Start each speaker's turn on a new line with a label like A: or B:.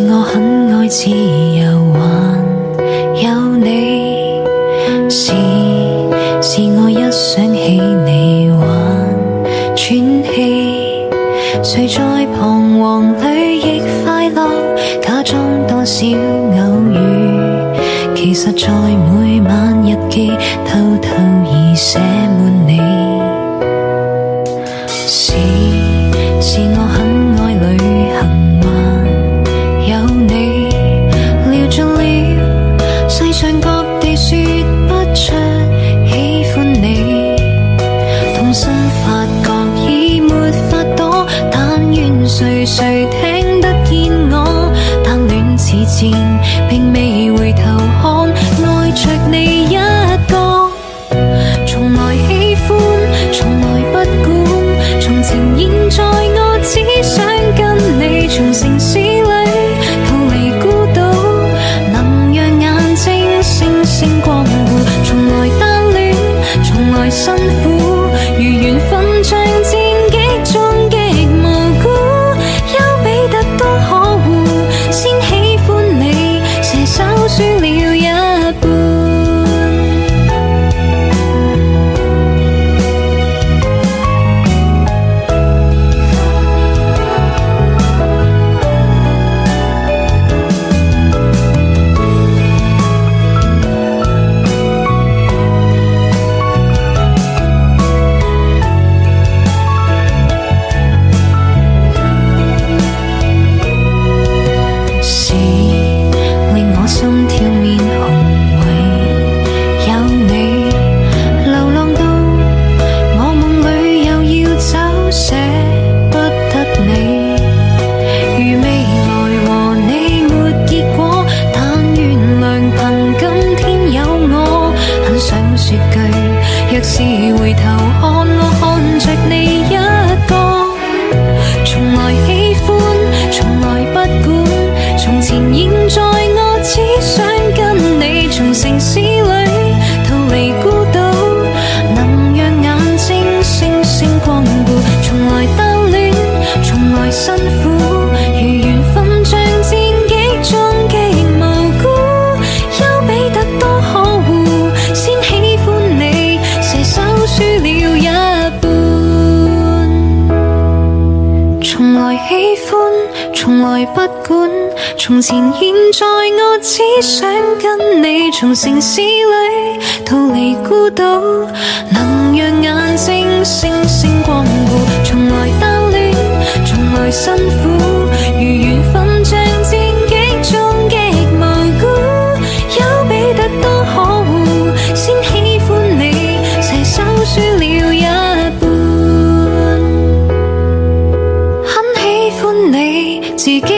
A: 我很愛自由，還有你，是我一想起你還喘氣，誰在彷徨裏亦快樂，假裝多少偶遇，其實在每晚日記偷偷已寫滿你。是我很愛旅行，還有你，聊盡了世上各地，說不出喜歡你，痛心發覺已沒法躲，但願誰聽得見我，單戀似箭並未回頭看，愛着你一個，從來喜歡，從來不管，從前現在我只想跟你，從城市裏逃離孤島，能讓眼睛星星光顧，從來單戀，從來辛苦，如緣分像戰役中極無辜，丘比特多可惡，先喜歡你，射手輸了一半。若是回頭看，我看着你一個，從來喜歡，從來不管，從前現在我只想跟你，從城市裏逃離孤島，能讓眼睛星星光顧，從來單戀，從來辛苦，如緣分像戰役中極無辜，丘比特多可惡，先喜歡你，射手輸了一半。從來喜歡，從來不管，從前現在我只想跟你，從城市裏逃離孤島，能讓眼睛星星光顧，從來單戀，從來辛苦，如緣分像戰役中極無辜，丘比特多可惡，先喜歡你，射手輸了一半。很喜歡你，自己